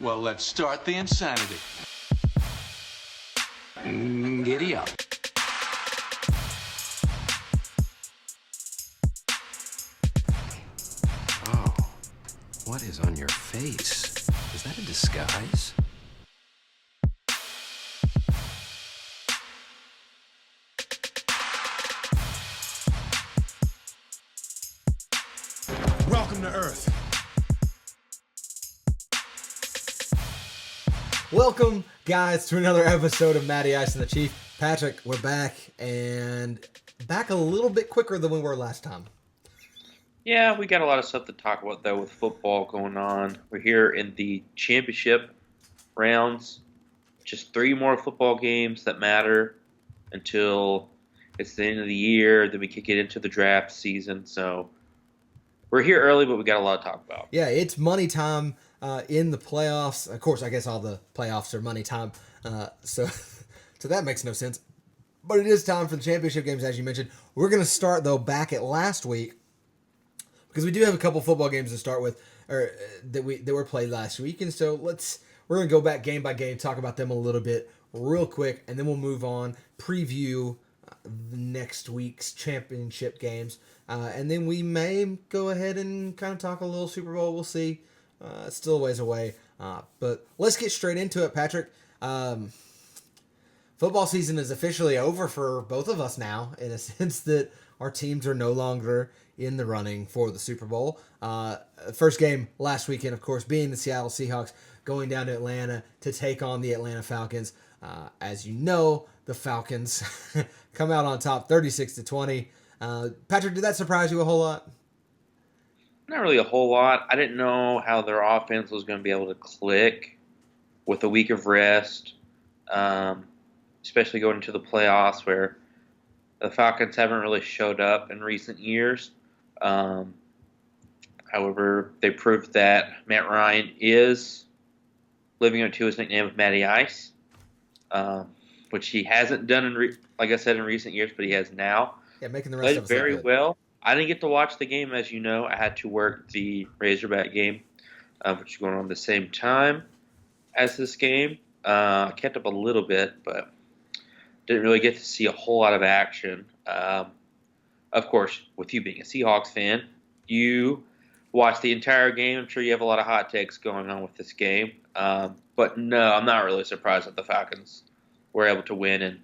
Well, let's start the insanity. Giddy up. Oh, what is on your face? Is that a disguise? Welcome to Earth. Welcome, guys, to another episode of Mattyice and the Chief. Patrick, we're back, and back a little bit quicker than we were last time. Yeah, we got a lot of stuff to talk about, though, with football going on. We're here in the championship rounds. Just 3 more football games that matter until it's the end of the year. Then we kick it into the draft season. So we're here early, but we got a lot to talk about. Yeah, it's money time in the playoffs. Of course, I guess all the playoffs are money time, so that makes no sense. But it is time for the championship games, as you mentioned. We're going to start, though, back at last week, because we do have a couple football games to start with, or that were played last week, and so we're going to go back game by game, talk about them a little bit real quick, and then we'll move on, preview the next week's championship games, and then we may go ahead and kind of talk a little Super Bowl. We'll see. It's still a ways away, but let's get straight into it, Patrick. Football season is officially over for both of us now, in a sense that our teams are no longer in the running for the Super Bowl. First game last weekend, of course, being the Seattle Seahawks going down to Atlanta to take on the Atlanta Falcons. As you know, the Falcons come out on top 36-20. Patrick, did that surprise you a whole lot? Not really a whole lot. I didn't know how their offense was going to be able to click with a week of rest, especially going into the playoffs where the Falcons haven't really showed up in recent years. However, they proved that Matt Ryan is living up to his nickname of Mattyice, which he hasn't done, like I said, in recent years, but he has now. Yeah, making the rest of Played us very look good. well. I didn't get to watch the game, as you know. I had to work the Razorback game, which is going on at the same time as this game. I kept up a little bit, but didn't really get to see a whole lot of action. Of course, with you being a Seahawks fan, you watched the entire game. I'm sure you have a lot of hot takes going on with this game. But no, I'm not really surprised that the Falcons were able to win and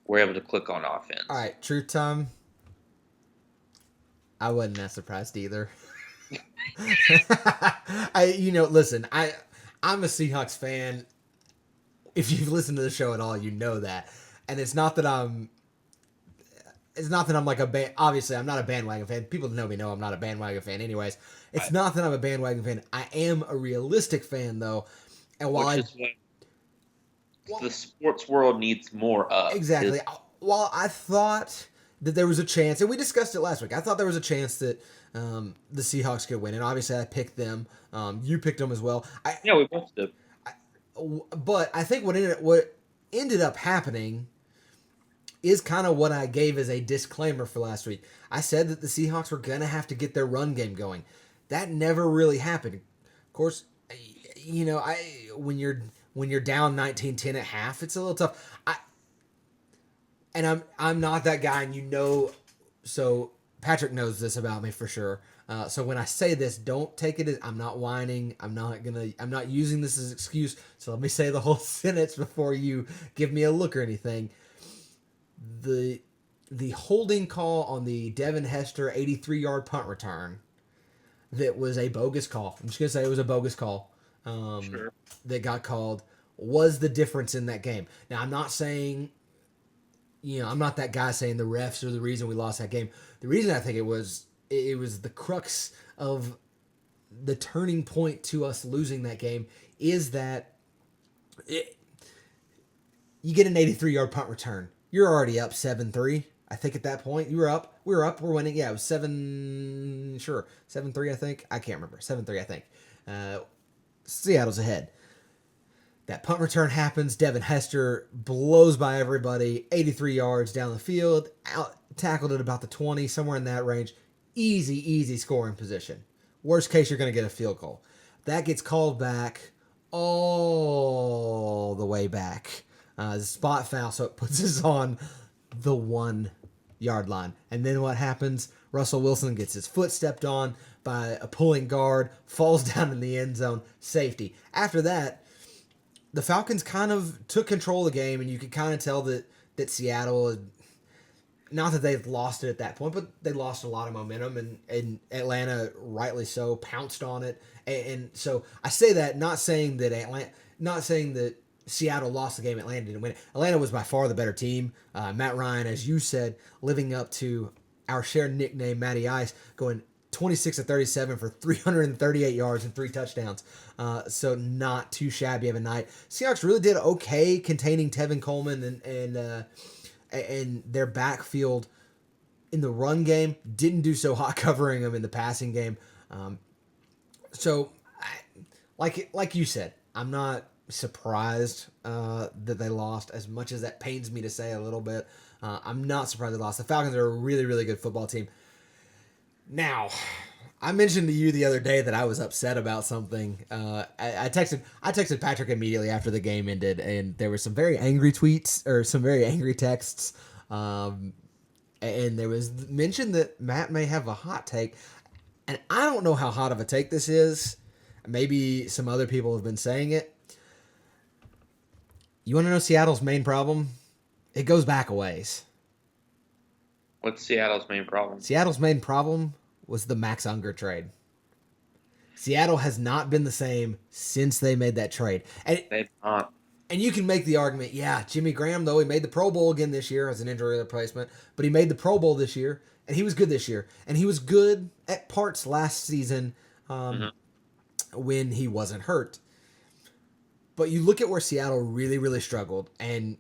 were able to click on offense. All right, truth time. I wasn't that surprised either. Listen, I'm a Seahawks fan. If you've listened to the show at all, you know that. And it's not that I'm like obviously I'm not a bandwagon fan. People that know me know I'm not a bandwagon fan anyways. It's Right. not that I'm a bandwagon fan. I am a realistic fan though. And while Which is what the sports world needs more of. exactly. While I thought that there was a chance, and we discussed it last week, I thought there was a chance that the Seahawks could win, and obviously I picked them. You picked them as well. Yeah, we both did. But I think what ended up happening is kind of what I gave as a disclaimer for last week. I said that the Seahawks were going to have to get their run game going. That never really happened. Of course, when you're down 19-10 at half, it's a little tough. And I'm not that guy, and so Patrick knows this about me for sure. So when I say this, don't take it as I'm not whining. I'm not using this as an excuse. So let me say the whole sentence before you give me a look or anything. The holding call on the Devin Hester 83-yard punt return, that was a bogus call. I'm just gonna say it was a bogus call. Sure. That got called, was the difference in that game. Now I'm not saying, I'm not that guy saying the refs are the reason we lost that game. The reason I think it was the crux of the turning point to us losing that game is that you get an 83-yard punt return. You're already up 7-3. I think at that point you were up. We were up. We're winning. Yeah, it was 7-3. I think. I can't remember. 7-3. I think. Seattle's ahead. That punt return happens. Devin Hester blows by everybody. 83 yards down the field. Tackled at about the 20, somewhere in that range. Easy scoring position. Worst case, you're going to get a field goal. That gets called back all the way back. Spot foul, so it puts us on the 1-yard line. And then what happens? Russell Wilson gets his foot stepped on by a pulling guard, falls down in the end zone, safety. After that, the Falcons kind of took control of the game, and you could kind of tell that Seattle, not that they've lost it at that point, but they lost a lot of momentum, and Atlanta, rightly so, pounced on it. And so I say that not saying that Seattle lost the game, Atlanta didn't win it. Atlanta was by far the better team. Matt Ryan, as you said, living up to our shared nickname, Mattyice, going 26 of 37 for 338 yards and 3 touchdowns. So not too shabby of a night. Seahawks really did okay containing Tevin Coleman and their backfield in the run game. Didn't do so hot covering them in the passing game. Like you said, I'm not surprised that they lost, as much as that pains me to say a little bit. I'm not surprised they lost. The Falcons are a really, really good football team. Now, I mentioned to you the other day that I was upset about something. I texted Patrick immediately after the game ended, and there were some very angry tweets or some very angry texts. And there was mention that Matt may have a hot take, and I don't know how hot of a take this is. Maybe some other people have been saying it. You want to know Seattle's main problem? It goes back a ways. What's Seattle's main problem? Seattle's main problem was the Max Unger trade. Seattle has not been the same since they made that trade. They've not. And you can make the argument, yeah, Jimmy Graham, though, he made the Pro Bowl again this year as an injury replacement, but he made the Pro Bowl this year, and he was good this year. And he was good at parts last season when he wasn't hurt. But you look at where Seattle really, really struggled, and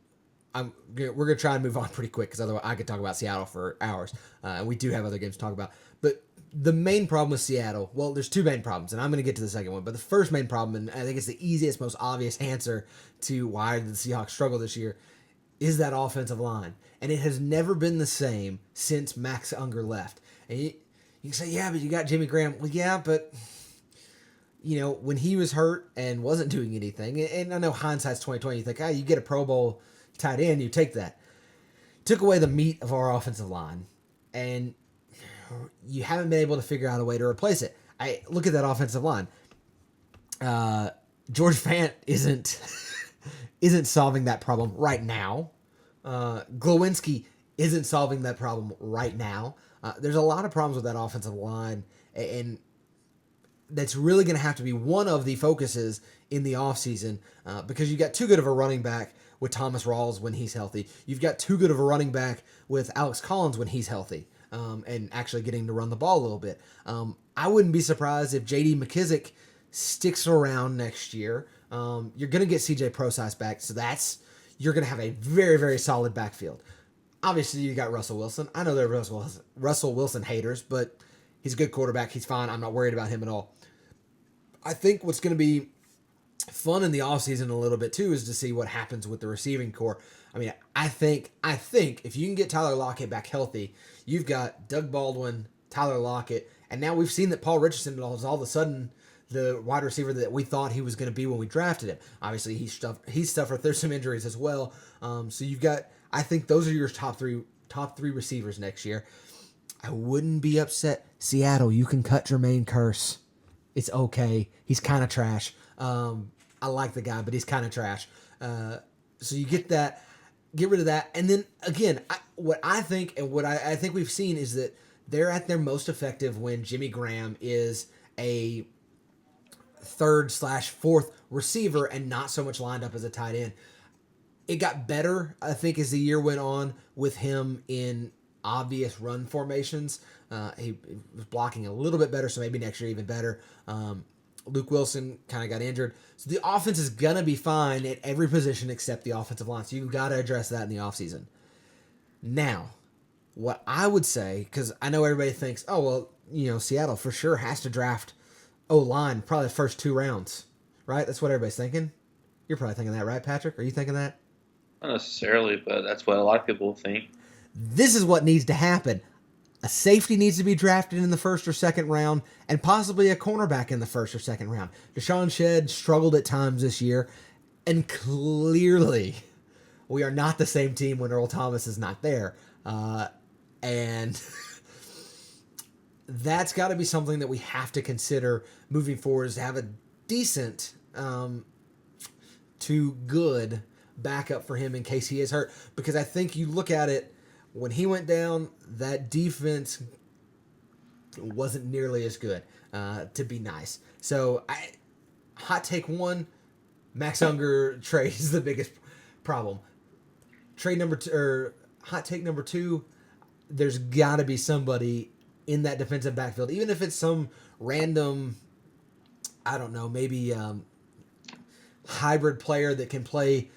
we're going to try and move on pretty quick, because otherwise I could talk about Seattle for hours. And we do have other games to talk about. But the main problem with Seattle, well, there's 2 main problems, and I'm going to get to the second one. But the first main problem, and I think it's the easiest, most obvious answer to why the Seahawks struggle this year, is that offensive line. And it has never been the same since Max Unger left. And you can say, yeah, but you got Jimmy Graham. Well, yeah, but when he was hurt and wasn't doing anything, and I know hindsight's 2020, you think, you get a Pro Bowl tight end, you take that. Took away the meat of our offensive line, and you haven't been able to figure out a way to replace it. I look at that offensive line. George Fant isn't solving that problem right now. Glowinski isn't solving that problem right now. There's a lot of problems with that offensive line, and that's really going to have to be one of the focuses in the offseason, because you got too good of a running back with Thomas Rawls when he's healthy. You've got too good of a running back with Alex Collins when he's healthy, and actually getting to run the ball a little bit. I wouldn't be surprised if J.D. McKissick sticks around next year. You're going to get C.J. Prosise back, so you're going to have a very, very solid backfield. Obviously, you got Russell Wilson. I know they're Russell Wilson haters, but he's a good quarterback. He's fine. I'm not worried about him at all. I think what's going to be fun in the offseason a little bit too is to see what happens with the receiving core. I mean, I think if you can get Tyler Lockett back healthy, you've got Doug Baldwin, Tyler Lockett, and now we've seen that Paul Richardson is all of a sudden the wide receiver that we thought he was going to be when we drafted him. Obviously, he's suffered through some injuries as well. So you've got, I think those are your top three receivers next year. I wouldn't be upset. Seattle, you can cut Jermaine Kearse. It's okay. He's kind of trash. I like the guy, but he's kind of trash. So you get that, get rid of that. And then, again, what I think and what I think we've seen is that they're at their most effective when Jimmy Graham is a 3rd/4th receiver and not so much lined up as a tight end. It got better, I think, as the year went on with him in obvious run formations. He was blocking a little bit better, so maybe next year even better. Luke Wilson kind of got injured. So the offense is going to be fine at every position except the offensive line. So you've got to address that in the offseason. Now, what I would say, because I know everybody thinks, oh, well, Seattle for sure has to draft O-line probably the first 2 rounds, right? That's what everybody's thinking. You're probably thinking that, right, Patrick? Are you thinking that? Not necessarily, but that's what a lot of people think. This is what needs to happen. A safety needs to be drafted in the first or second round, and possibly a cornerback in the first or second round. Deshaun Shedd struggled at times this year, and clearly we are not the same team when Earl Thomas is not there. And that's got to be something that we have to consider moving forward, is to have a decent to good backup for him in case he is hurt. Because I think you look at it, when he went down, that defense wasn't nearly as good, to be nice. So, hot take one, Max Unger trade is the biggest problem. Trade number two, or hot take number two, there's got to be somebody in that defensive backfield, even if it's some random, I don't know, maybe hybrid player that can play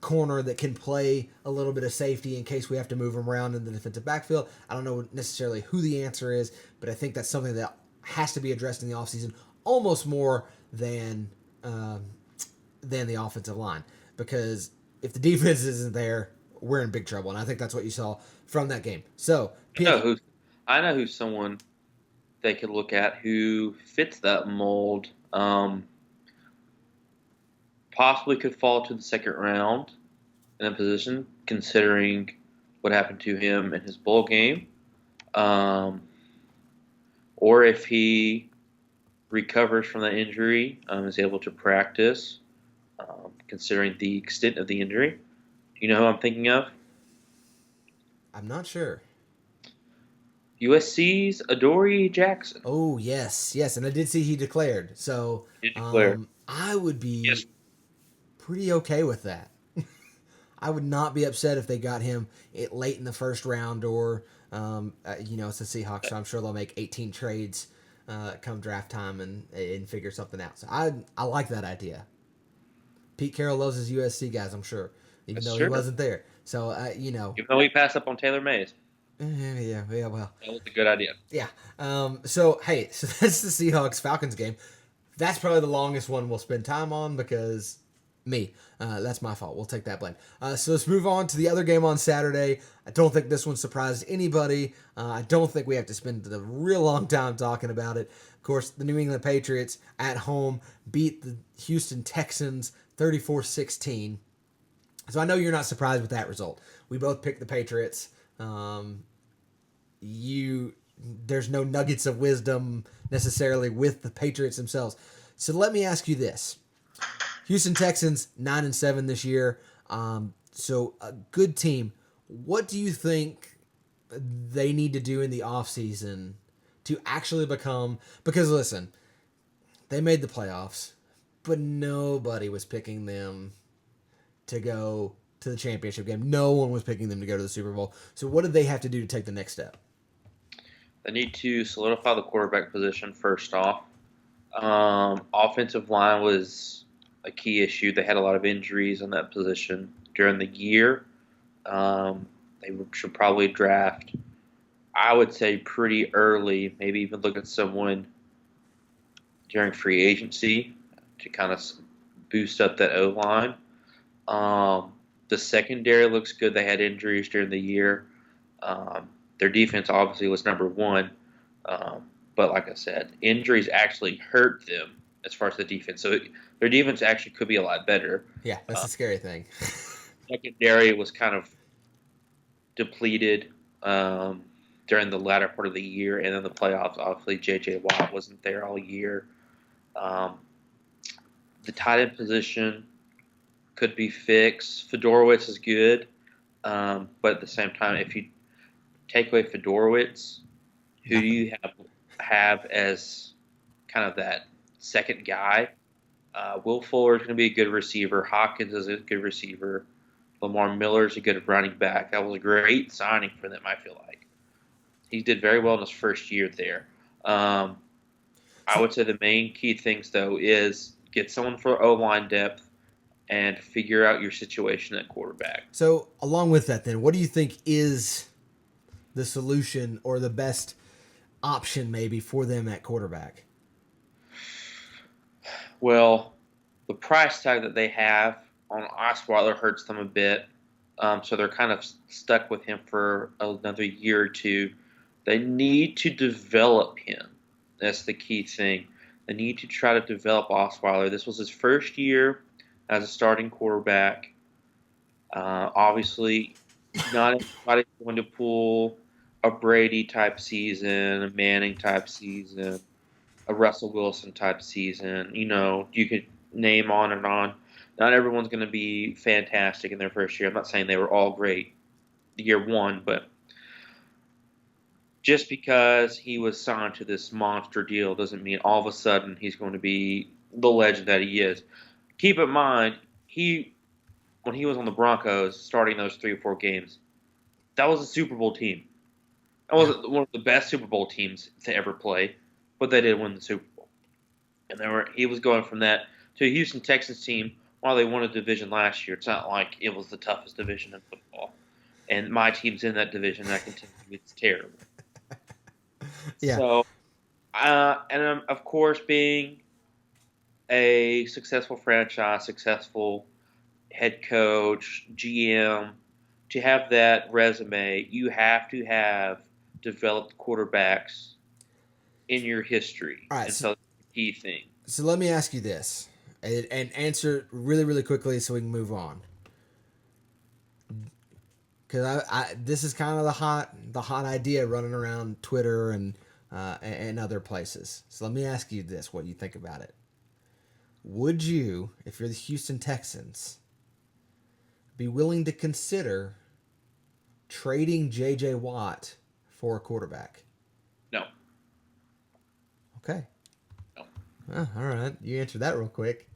corner, that can play a little bit of safety in case we have to move him around in the defensive backfield. I don't know necessarily who the answer is, but I think that's something that has to be addressed in the offseason almost more than the offensive line. Because if the defense isn't there, we're in big trouble. And I think that's what you saw from that game. So, I know who's someone they could look at who fits that mold. Possibly could fall to the second round in a position, considering what happened to him in his bowl game. Or if he recovers from that injury, is able to practice, considering the extent of the injury. Do you know who I'm thinking of? I'm not sure. USC's Adoree Jackson. Oh, yes. And I did see he declared. So I would be pretty okay with that. I would not be upset if they got him late in the first round, or, it's the Seahawks, so I'm sure they'll make 18 trades come draft time and figure something out. So I like that idea. Pete Carroll loves his USC guys, I'm sure, even though he wasn't there. So, Even though we passed up on Taylor Mays. Yeah, well. That was a good idea. Yeah. So that's the Seahawks-Falcons game. That's probably the longest one we'll spend time on because that's my fault. We'll take that blame. So let's move on to the other game on Saturday. I don't think this one surprised anybody. I don't think we have to spend a real long time talking about it. Of course, the New England Patriots at home beat the Houston Texans 34-16. So I know you're not surprised with that result. We both picked the Patriots. There's no nuggets of wisdom necessarily with the Patriots themselves. So let me ask you this. Houston Texans 9-7 this year. So a good team. What do you think they need to do in the offseason to actually become, because listen, they made the playoffs, but nobody was picking them to go to the championship game. No one was picking them to go to the Super Bowl. So what do they have to do to take the next step? They need to solidify the quarterback position first off. Offensive line was a key issue. They had a lot of injuries on that position during the year. They should probably draft, I would say, pretty early, maybe even look at someone during free agency to kind of boost up that O-line. The secondary looks good. They had injuries during the year. Their defense obviously was number one. But like I said, injuries actually hurt them as far as the defense. So their defense actually could be a lot better. Yeah, that's the scary thing. Secondary was kind of depleted during the latter part of the year, and then the playoffs. Obviously, J.J. Watt wasn't there all year. The tight end position could be fixed. Fedorowicz is good, but at the same time, if you take away Fedorowicz, who do you have as kind of that second guy? Will Fuller is going to be a good receiver. Hopkins is a good receiver. Lamar Miller is a good running back. That was a great signing for them, I feel like. He did very well in his first year there. I would say the main key things, though, is get someone for O-line depth and figure out your situation at quarterback. So along with that, then, what do you think is the solution or the best option maybe for them at quarterback? Well, the price tag that they have on Osweiler hurts them a bit, so they're kind of stuck with him for another year or two. They need to develop him. That's the key thing. They need to try to develop Osweiler. This was his first year as a starting quarterback. Obviously, not everybody's going to pull a Brady type season, a Manning type season, a Russell Wilson type season. You could name on and on. Not everyone's going to be fantastic in their first year. I'm not saying they were all great year one, but just because he was signed to this monster deal doesn't mean all of a sudden he's going to be the legend that he is. Keep in mind, when he was on the Broncos, starting those 3 or 4 games, that was a Super Bowl team. That wasn't one of the best Super Bowl teams to ever play, but they did win the Super Bowl. And he was going from that to a Houston Texans team while they won a division last year. It's not like it was the toughest division in football. And my team's in that division, and I can tell you it's terrible. Yeah. So, of course, being a successful franchise, successful head coach, GM, to have that resume, you have to have developed quarterbacks in your history. All right, and so that's the key thing. So let me ask you this, and answer really, really quickly so we can move on. Because this is kind of the hot idea running around Twitter and other places. So let me ask you this: what do you think about it? Would you, if you're the Houston Texans, be willing to consider trading J.J. Watt for a quarterback? No. Okay. No. Oh, all right. You answered that real quick.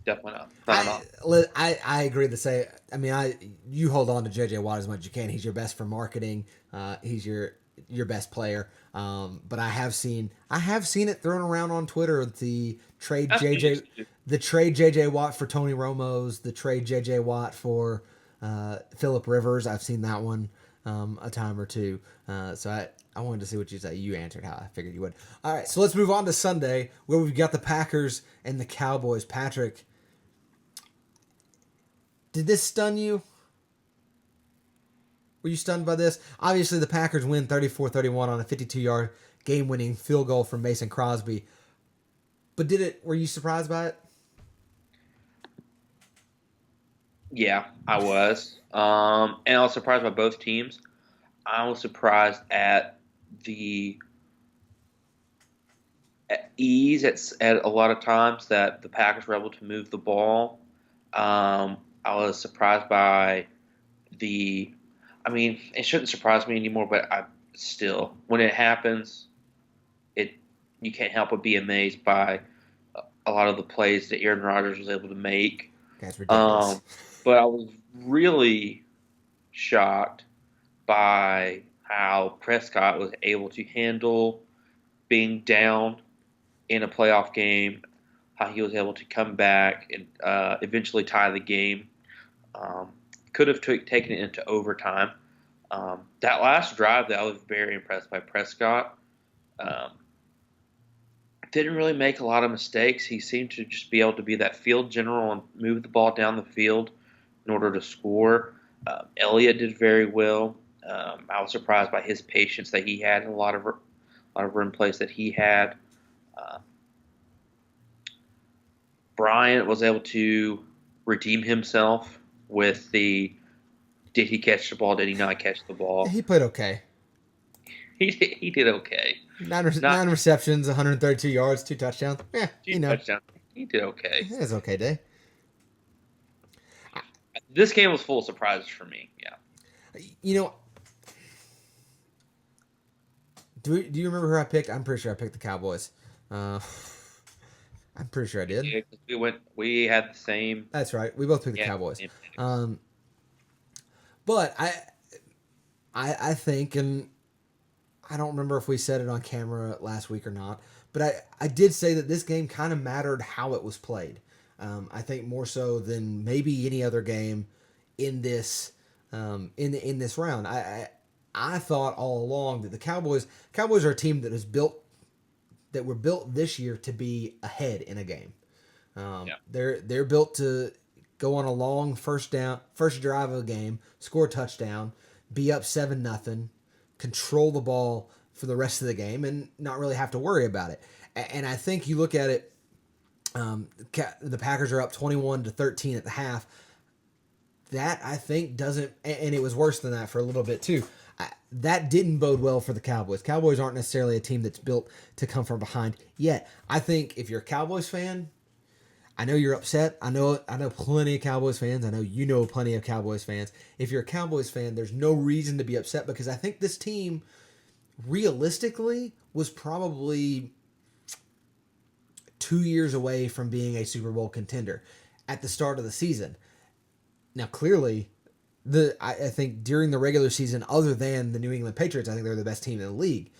Definitely not. Not at all. I agree to say. I mean, you hold on to J.J. Watt as much as you can. He's your best for marketing. He's your best player. But I have seen it thrown around on Twitter. The trade J.J. Watt for Tony Romo's. The trade J.J. Watt for Phillip Rivers. I've seen that one a time or two. So I wanted to see what you say. You answered how I figured you would. All right, so let's move on to Sunday, where we've got the Packers and the Cowboys. Patrick, did this stun you? Were you stunned by this? Obviously, the Packers win 34-31 on a 52-yard game-winning field goal from Mason Crosby. But were you surprised by it? Yeah, I was. And I was surprised by both teams. I was surprised at the ease at a lot of times that the Packers were able to move the ball. I was surprised by it shouldn't surprise me anymore, but when it happens, you can't help but be amazed by a lot of the plays that Aaron Rodgers was able to make. That's ridiculous. But I was really shocked by how Prescott was able to handle being down in a playoff game, how he was able to come back and eventually tie the game. Could have taken it into overtime. That last drive, I was very impressed by Prescott. Didn't really make a lot of mistakes. He seemed to just be able to be that field general and move the ball down the field in order to score. Elliott did very well. I was surprised by his patience that he had in a lot of run plays that he had. Bryant was able to redeem himself with did he catch the ball, did he not catch the ball? He played okay. He did okay. 9 receptions, 132 yards, 2 touchdowns. Yeah, touchdowns. He did okay. It was okay day. This game was full of surprises for me. Yeah. Do you remember who I picked? I'm pretty sure I picked the Cowboys. I'm pretty sure I did. Yeah, we had the same. That's right. We both picked the Cowboys. But I think, and I don't remember if we said it on camera last week or not, but I did say that this game kind of mattered how it was played. I think more so than maybe any other game in this in this round. I thought all along that the Cowboys are a team that were built this year to be ahead in a game. They're built to go on a long first drive of a game, score a touchdown, be up 7-0, control the ball for the rest of the game and not really have to worry about it. And I think you look at it, the Packers are up 21-13 at the half. That, I think, doesn't, and it was worse than that for a little bit too. That didn't bode well for the Cowboys. Cowboys aren't necessarily a team that's built to come from behind yet. I think if you're a Cowboys fan, I know you're upset. I know plenty of Cowboys fans. I know you know plenty of Cowboys fans. If you're a Cowboys fan, there's no reason to be upset because I think this team, realistically, was probably 2 years away from being a Super Bowl contender at the start of the season. Now, clearly, I think during the regular season, other than the New England Patriots, I think they're the best team in the league.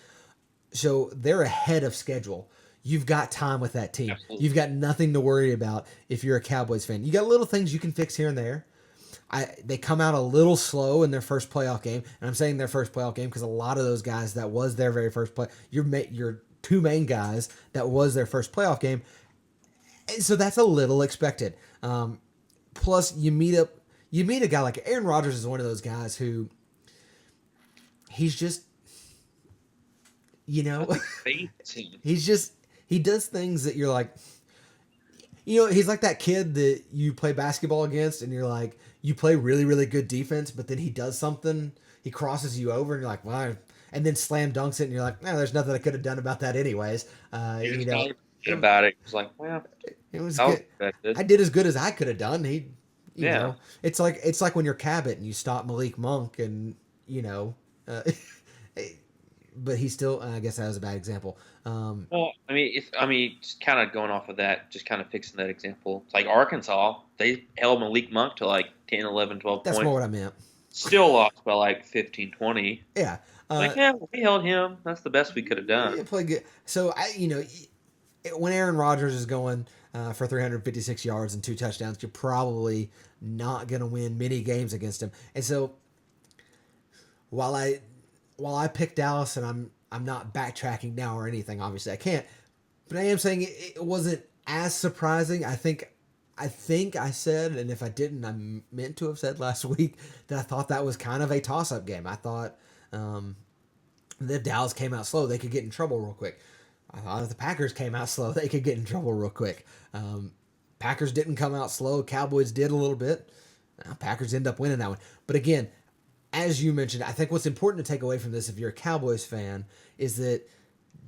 So they're ahead of schedule. You've got time with that team. Absolutely. You've got nothing to worry about if you're a Cowboys fan. You got little things you can fix here and there. They come out a little slow in their first playoff game, and I'm saying their first playoff game because a lot of those guys, that was their very first play. Your two main guys, that was their first playoff game. And so that's a little expected. Plus, you meet a guy like Aaron Rodgers is one of those guys who he's just, he does things that you're like, he's like that kid that you play basketball against and you're like, you play really, really good defense, but then he does something, he crosses you over and you're like, wow, and then slam dunks it and you're like, no, there's nothing I could have done about that anyways. About it. It was like, well, it was good. I did as good as I could have done. You know, it's like when you're Cabot and you stop Malik Monk and, but he still, I guess that was a bad example. Well, just kind of going off of that, just kind of fixing that example. It's like Arkansas, they held Malik Monk to like 10, 11, 12 That's points. more what I meant. Still lost by like 15, 20. Yeah. We held him. That's the best we could have done. He played good. So, when Aaron Rodgers is going for 356 yards and 2 touchdowns, you're probably not going to win many games against him. And so, while I picked Dallas and I'm not backtracking now or anything, obviously I can't, but I am saying it wasn't as surprising. I think I said, and if I didn't, I meant to have said last week that I thought that was kind of a toss-up game. I thought that if Dallas came out slow, they could get in trouble real quick. I thought if the Packers came out slow, they could get in trouble real quick. Packers didn't come out slow. Cowboys did a little bit. Packers end up winning that one. But again, as you mentioned, I think what's important to take away from this if you're a Cowboys fan is that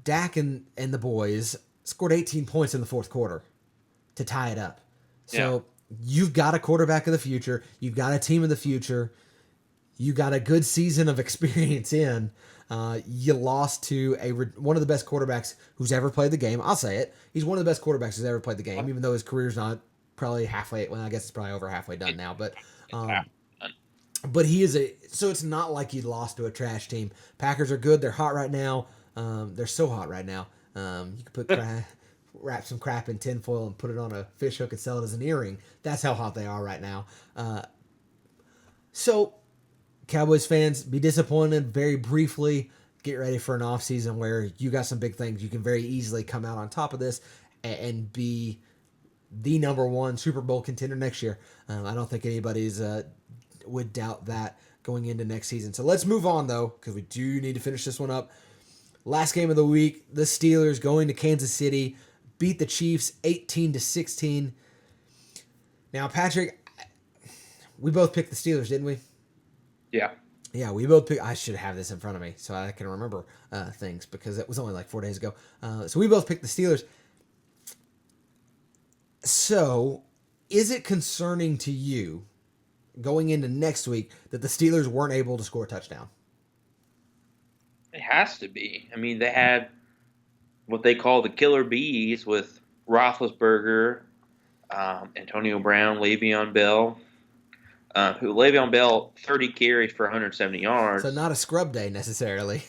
Dak and the boys scored 18 points in the fourth quarter to tie it up. So you've got a quarterback of the future. You've got a team of the future. You got a good season of experience in. You lost to one of the best quarterbacks who's ever played the game. I'll say it. He's one of the best quarterbacks who's ever played the game, even though his career's not probably halfway. Well, I guess it's probably over halfway done now. But he is so it's not like you lost to a trash team. Packers are good. They're hot right now. They're so hot right now. You could wrap some crap in tinfoil and put it on a fish hook and sell it as an earring. That's how hot they are right now. So Cowboys fans, be disappointed very briefly. Get ready for an offseason where you got some big things. You can very easily come out on top of this and be the number one Super Bowl contender next year. I don't think anybody's would doubt that going into next season. So let's move on, though, because we do need to finish this one up. Last game of the week, the Steelers going to Kansas City, beat the Chiefs 18-16. Now, Patrick, we both picked the Steelers, didn't we? Yeah. Yeah, we both picked. I should have this in front of me so I can remember things because it was only like 4 days ago. So we both picked the Steelers. So, is it concerning to you going into next week that the Steelers weren't able to score a touchdown? It has to be. I mean, they had what they call the killer bees with Roethlisberger, Antonio Brown, Le'Veon Bell. Le'Veon Bell, 30 carries for 170 yards. So not a scrub day necessarily.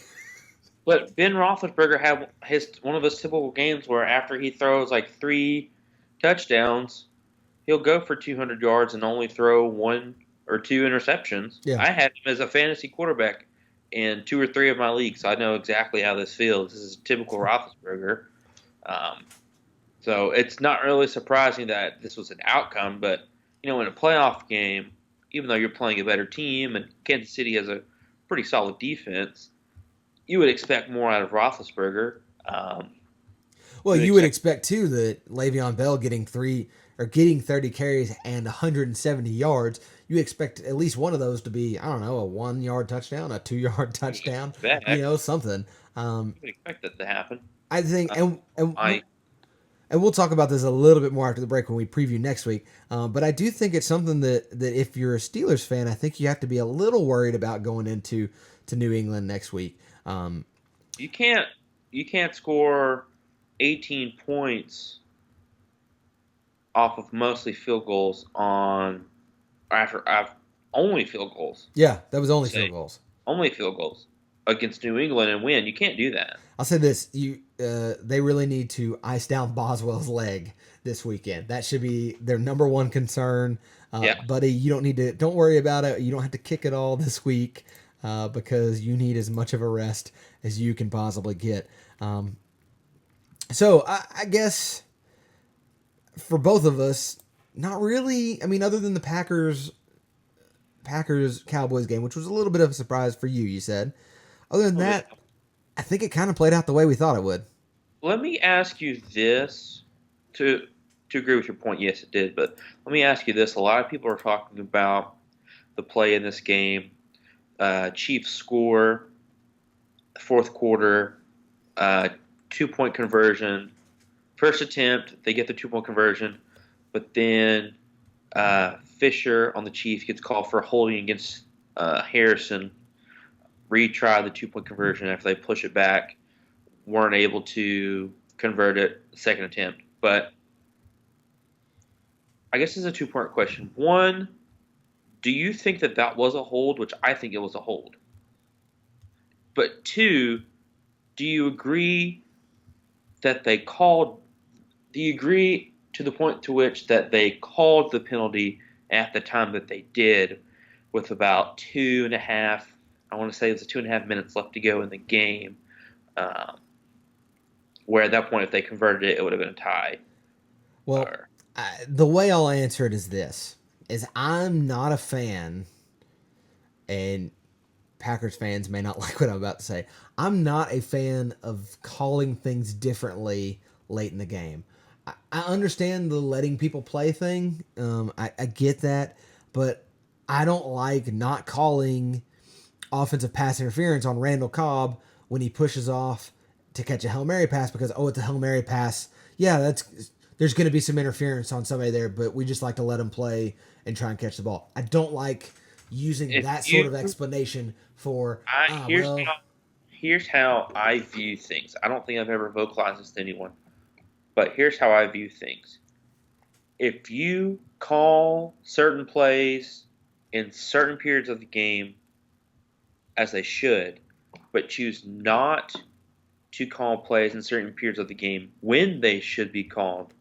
But Ben Roethlisberger had one of his typical games where after he throws like 3 touchdowns, he'll go for 200 yards and only throw 1 or 2 interceptions. Yeah. I had him as a fantasy quarterback in 2 or 3 of my leagues, so I know exactly how this feels. This is typical Roethlisberger. So it's not really surprising that this was an outcome, but in a playoff game, even though you're playing a better team and Kansas City has a pretty solid defense, you would expect more out of Roethlisberger. Well, you would expect too that Le'Veon Bell getting 30 carries and 170 yards. You expect at least one of those to be, I don't know, a 1-yard touchdown, a 2-yard touchdown, something. You would expect that to happen. I think, I and we'll talk about this a little bit more after the break when we preview next week. But I do think it's something that if you're a Steelers fan, I think you have to be a little worried about going into New England next week. you can't score 18 points off of mostly field goals after only field goals. Yeah, that was only field goals. Only field goals against New England and win. You can't do that. I'll say this: they really need to ice down Boswell's leg this weekend. That should be their number one concern, buddy. Don't worry about it. You don't have to kick it all this week because you need as much of a rest as you can possibly get. So I guess for both of us, not really. I mean, other than the Packers Cowboys game, which was a little bit of a surprise for you, you said. Other than that, I think it kind of played out the way we thought it would. Let me ask you this to agree with your point. Yes, it did. But let me ask you this. A lot of people are talking about the play in this game. Chiefs score, fourth quarter, 2-point conversion. First attempt, they get the 2-point conversion. But then Fisher on the Chiefs gets called for holding against Harrison. Retry the 2-point conversion after they push it back. Weren't able to convert it second attempt. But I guess it's a two-part question. One, do you think that was a hold? Which I think it was a hold. But two, do you agree that they called? Do you agree to the point to which that they called the penalty at the time that they did, with about 2.5? I want to say it was 2.5 minutes left to go in the game. Where at that point, if they converted it, it would have been a tie. Well, the way I'll answer it is this: I'm not a fan, and Packers fans may not like what I'm about to say. I'm not a fan of calling things differently late in the game. I understand the letting people play thing. I get that, but I don't like not calling offensive pass interference on Randall Cobb when he pushes off to catch a Hail Mary pass because, it's a Hail Mary pass. Yeah, there's going to be some interference on somebody there, but we just like to let him play and try and catch the ball. I don't like using that sort of explanation for, here's how I view things. I don't think I've ever vocalized this to anyone, but here's how I view things. If you call certain plays in certain periods of the game, as they should, but choose not to call plays in certain periods of the game when they should be called,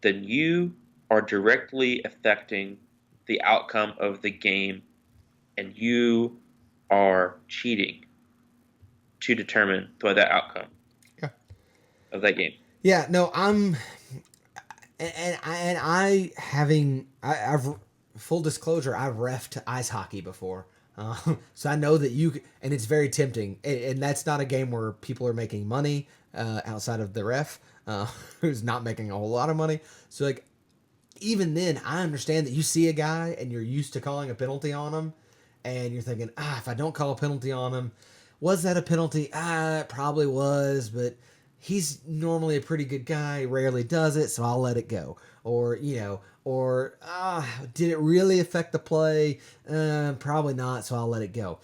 then you are directly affecting the outcome of the game, and you are cheating to determine that outcome of that game. Yeah, no, I've full disclosure, I've reffed ice hockey before. So I know that and it's very tempting, and that's not a game where people are making money outside of the ref, who's not making a whole lot of money. So like, even then, I understand that you see a guy and you're used to calling a penalty on him, and you're thinking, if I don't call a penalty on him, was that a penalty? It probably was, but he's normally a pretty good guy, rarely does it, so I'll let it go. Or, did it really affect the play? Probably not, so I'll let it go.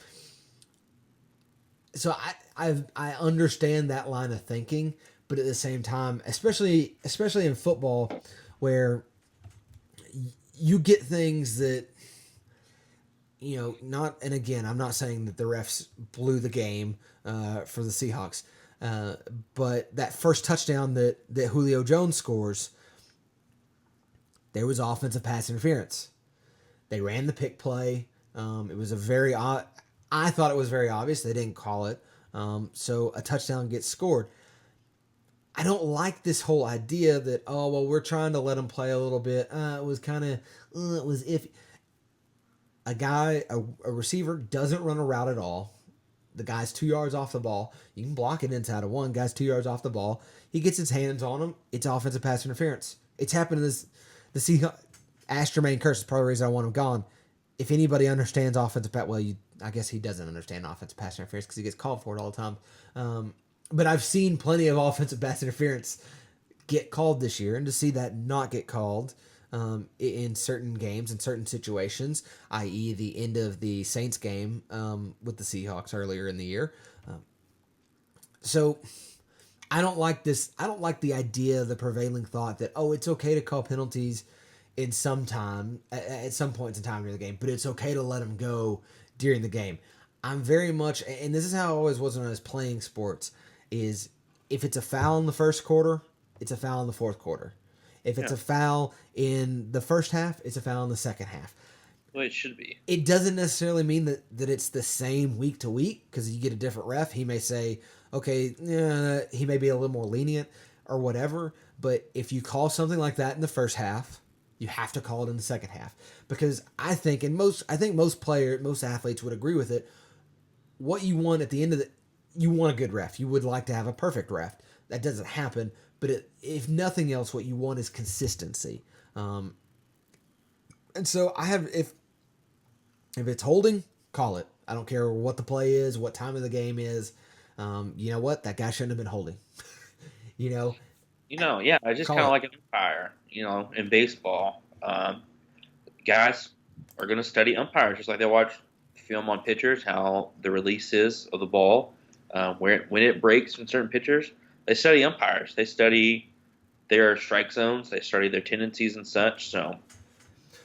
So I understand that line of thinking, but at the same time, especially in football, where you get things that, and again, I'm not saying that the refs blew the game for the Seahawks, but that first touchdown that Julio Jones scores, there was offensive pass interference. They ran the pick play. It was I thought it was very obvious. They didn't call it. So a touchdown gets scored. I don't like this whole idea that, we're trying to let them play a little bit. It was kind of, it was iffy. A receiver doesn't run a route at all. The guy's 2 yards off the ball. You can block it inside of one. Guy's 2 yards off the ball. He gets his hands on him. It's offensive pass interference. It's happened to the Seahawks. Ash Jermaine Kearse is probably the reason I want him gone. If anybody understands offensive pass, I guess he doesn't understand offensive pass interference because he gets called for it all the time. But I've seen plenty of offensive pass interference get called this year, and to see that not get called in certain games, in certain situations, i.e. the end of the Saints game with the Seahawks earlier in the year. So I don't like this. I don't like the idea, the prevailing thought that, it's okay to call penalties in some time, at some points in time during the game, but it's okay to let them go during the game. I'm very much, and this is how I always was when I was playing sports, is if it's a foul in the first quarter, it's a foul in the fourth quarter. If it's a foul in the first half, it's a foul in the second half. Well, it should be. It doesn't necessarily mean that it's the same week to week, because you get a different ref. He may say, okay, he may be a little more lenient or whatever, but if you call something like that in the first half, you have to call it in the second half. Because I think most athletes would agree with it. What you want at the end of you want a good ref. You would like to have a perfect ref. That doesn't happen. But if nothing else, what you want is consistency. And so if it's holding, call it. I don't care what the play is, what time of the game is. You know what? That guy shouldn't have been holding. Yeah, I just kind of like an umpire. In baseball, guys are going to study umpires just like they watch film on pitchers, how the release is of the ball, when it breaks in certain pitchers. They study umpires. They study their strike zones. They study their tendencies and such. So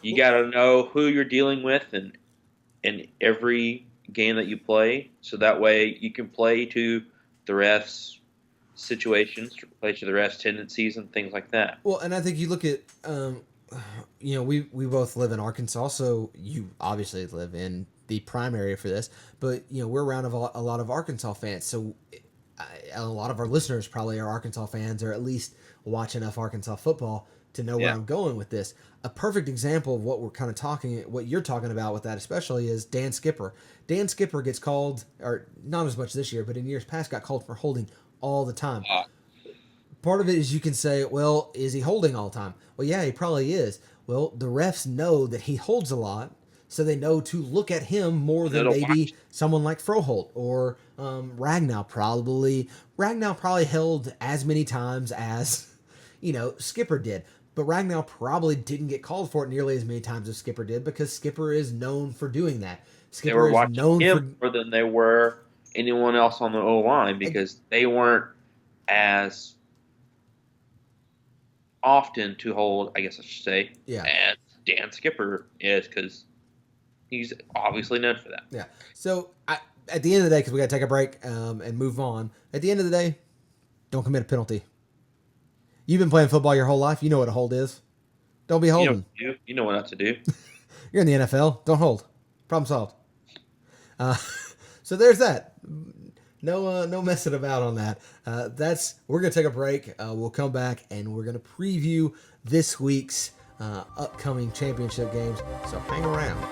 you got to know who you're dealing with in every game that you play. So that way you can play to the refs' situations, play to the refs' tendencies and things like that. Well, and I think you look at, we both live in Arkansas, so you obviously live in the prime area for this. But, we're around a lot of Arkansas fans. So a lot of our listeners probably are Arkansas fans, or at least watch enough Arkansas football to know where I'm going with this. A perfect example of what what you're talking about with that especially is Dan Skipper. Dan Skipper gets called, or not as much this year, but in years past got called for holding all the time. Part of it is you can say, well, is he holding all the time? Well, yeah, he probably is. Well, the refs know that he holds a lot, so they know to look at him more than maybe someone like Froholt or Ragnow probably. Ragnow probably held as many times as, Skipper did. But Ragnow probably didn't get called for it nearly as many times as Skipper did, because Skipper is known for doing that. Skipper they were watching him more than they were anyone else on the O-line, because they weren't as often to hold, I guess I should say, as Dan Skipper is, because he's obviously known for that. Yeah. So at the end of the day, because we got to take a break and move on, at the end of the day, don't commit a penalty. You've been playing football your whole life. You know what a hold is. Don't be holding. You know what not to do. You're in the NFL. Don't hold. Problem solved. So there's that. No messing about on that. We're gonna take a break. We'll come back and we're gonna preview this week's upcoming championship games. So hang around.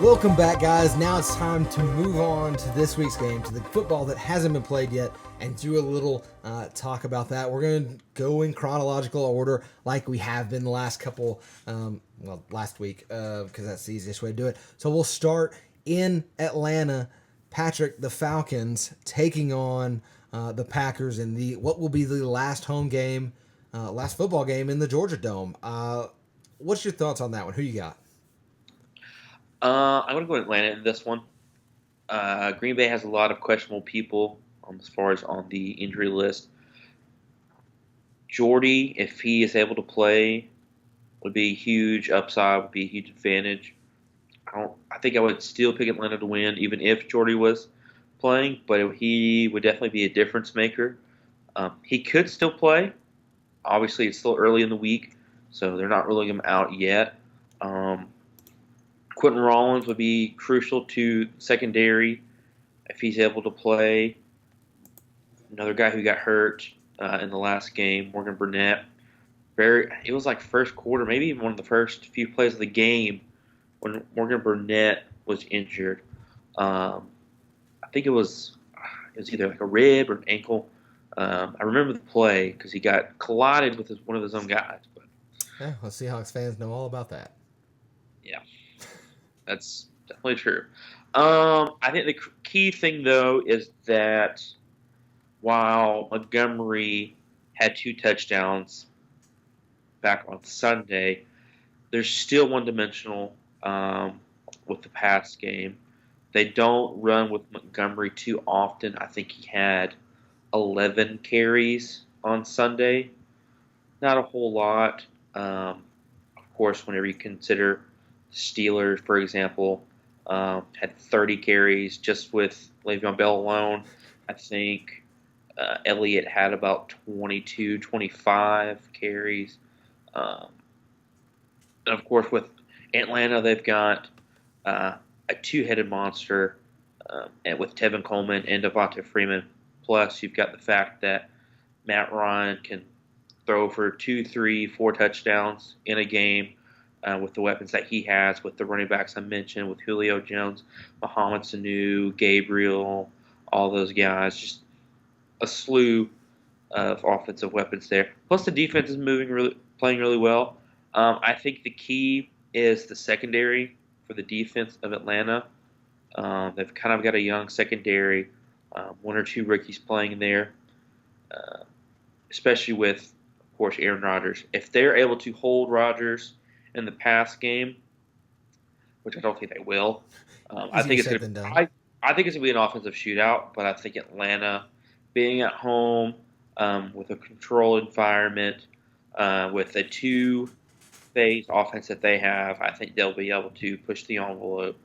Welcome back, guys. Now it's time to move on to this week's game, to the football that hasn't been played yet, and do a little talk about that. We're going to go in chronological order like we have been the last couple, last week, because that's the easiest way to do it. So we'll start in Atlanta. Patrick, the Falcons, taking on the Packers in what will be the last home game, last football game in the Georgia Dome. What's your thoughts on that one? Who you got? I'm going to go Atlanta in this one. Green Bay has a lot of questionable people as far as on the injury list. Jordy, if he is able to play, would be a huge upside, would be a huge advantage. I think I would still pick Atlanta to win, even if Jordy was playing. But he would definitely be a difference maker. He could still play. Obviously, it's still early in the week, so they're not ruling him out yet. Um, Quentin Rollins would be crucial to secondary if he's able to play. Another guy who got hurt in the last game, Morgan Burnett. It was like first quarter, maybe even one of the first few plays of the game when Morgan Burnett was injured. I think it was either like a rib or an ankle. I remember the play because he got collided with one of his own guys. But Yeah, well, Seahawks fans know all about that. yeah, that's definitely true. I think the key thing though is that while Montgomery had 2 touchdowns back on Sunday, they're still one-dimensional with the pass game. They don't run with Montgomery too often. I think he had 11 carries on Sunday. Not a whole lot. Of course, whenever you consider Steelers, for example, had 30 carries just with Le'Veon Bell alone. I think Elliott had about 22, 25 carries. Um, and of course, with Atlanta, they've got a two-headed monster, and with Tevin Coleman and Devonta Freeman. Plus, you've got the fact that Matt Ryan can throw for 2, 3, 4 touchdowns in a game with the weapons that he has, with the running backs I mentioned, with Julio Jones, Mohamed Sanu, Gabriel, all those guys. Just a slew of offensive weapons there. Plus, the defense is playing really well. I think the key is the secondary for the defense of Atlanta. They've kind of got a young secondary, 1 or 2 rookies playing there, especially with, of course, Aaron Rodgers. If they're able to hold Rodgers in the pass game, which I don't think they will, I think it's going to. I think it's going to be an offensive shootout. But I think Atlanta, being at home with a controlled environment, with a 2-phase offense that they have, I think they'll be able to push the envelope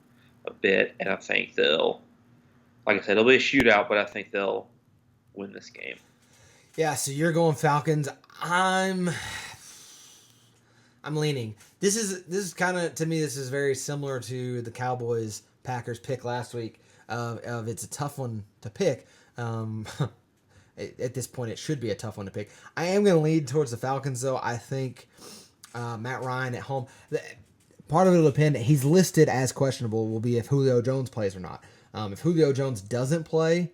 a bit, and I think like I said, it'll be a shootout, but I think they'll win this game. Yeah, so you're going Falcons. I'm leaning. This is kind of, to me, this is very similar to the Cowboys Packers pick last week. Of it's a tough one to pick. At this point, it should be a tough one to pick. I am going to lead towards the Falcons, though. I think Matt Ryan at home. Part of it will depend. He's listed as questionable. Will be if Julio Jones plays or not. If Julio Jones doesn't play,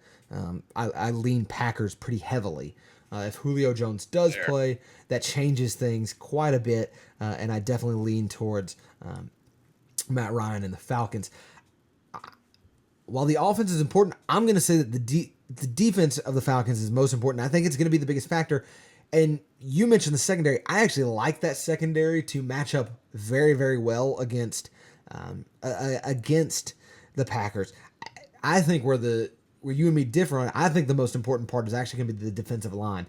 I lean Packers pretty heavily. If Julio Jones does play, that changes things quite a bit, and I definitely lean towards Matt Ryan and the Falcons. While the offense is important, I'm going to say that the defense of the Falcons is most important. I think it's going to be the biggest factor. And you mentioned the secondary. I actually like that secondary to match up very, very well against the Packers. I think where you and me differ on, I think the most important part is actually going to be the defensive line.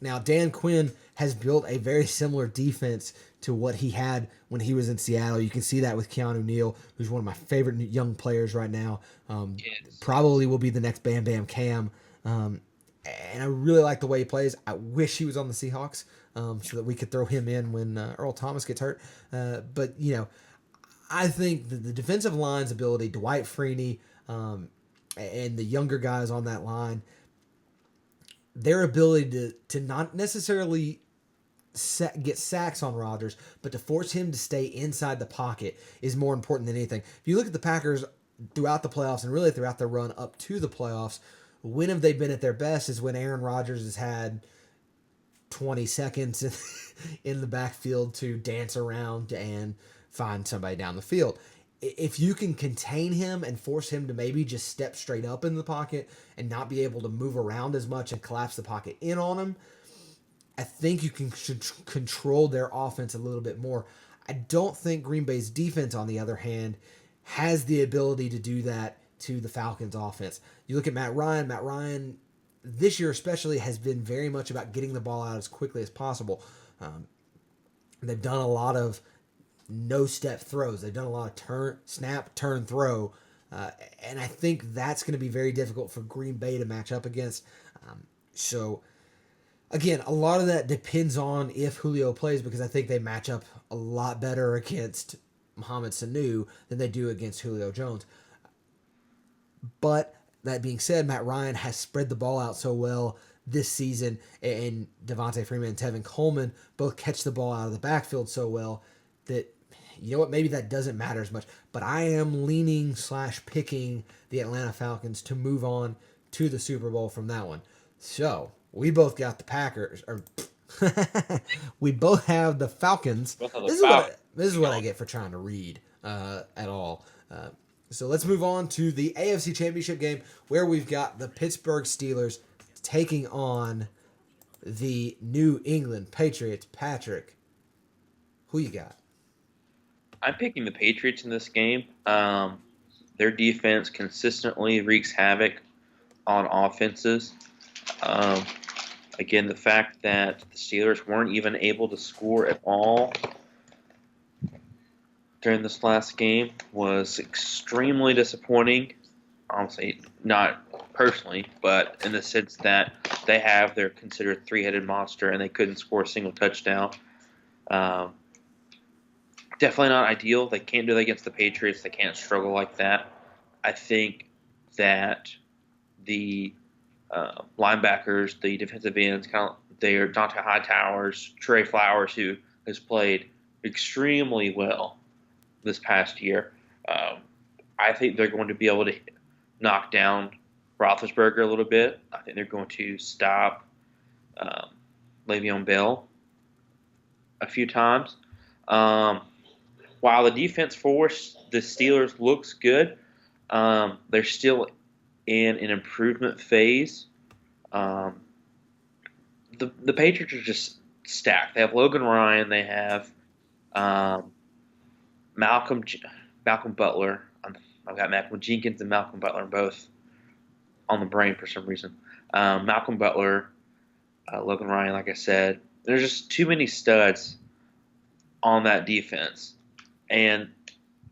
Now, Dan Quinn has built a very similar defense to what he had when he was in Seattle. You can see that with Keanu Neal, who's one of my favorite young players right now. Yes. Probably will be the next Bam Bam Cam. And I really like the way he plays. I wish he was on the Seahawks so that we could throw him in when Earl Thomas gets hurt. But, I think the defensive line's ability, Dwight Freeney, and the younger guys on that line, their ability to not necessarily get sacks on Rodgers, but to force him to stay inside the pocket is more important than anything. If you look at the Packers throughout the playoffs and really throughout their run up to the playoffs, when have they been at their best is when Aaron Rodgers has had 20 seconds in the backfield to dance around and find somebody down the field. If you can contain him and force him to maybe just step straight up in the pocket and not be able to move around as much and collapse the pocket in on him, I think you should control their offense a little bit more. I don't think Green Bay's defense, on the other hand, has the ability to do that to the Falcons' offense. You look at Matt Ryan. Matt Ryan, this year especially, has been very much about getting the ball out as quickly as possible. They've done a lot of no-step throws. They've done a lot of snap, turn, throw. And I think that's going to be very difficult for Green Bay to match up against. So, again, a lot of that depends on if Julio plays, because I think they match up a lot better against Mohamed Sanu than they do against Julio Jones. But that being said, Matt Ryan has spread the ball out so well this season, and Devontae Freeman and Tevin Coleman both catch the ball out of the backfield so well that, you know what, maybe that doesn't matter as much. But I am leaning / picking the Atlanta Falcons to move on to the Super Bowl from that one. So we both got the Packers, or we both have the Falcons. This is what I get for trying to read at all. So let's move on to the AFC Championship game, where we've got the Pittsburgh Steelers taking on the New England Patriots. Patrick, who you got? I'm picking the Patriots in this game. Their defense consistently wreaks havoc on offenses. Again, the fact that the Steelers weren't even able to score at all during this last game was extremely disappointing. Honestly, not personally, but in the sense that they have their considered three-headed monster and they couldn't score a single touchdown. Definitely not ideal. They can't do that against the Patriots. They can't struggle like that. I think that the linebackers, the defensive ends, they're Dante Hightowers, Trey Flowers, who has played extremely well this past year. I think they're going to be able to knock down Roethlisberger a little bit. I think they're going to stop Le'Veon Bell a few times. While the defense force the Steelers looks good, they're still in an improvement phase. The Patriots are just stacked. They have Logan Ryan. They have Malcolm Butler. I've got Malcolm Jenkins and Malcolm Butler both on the brain for some reason. Malcolm Butler, Logan Ryan, like I said. There's just too many studs on that defense. And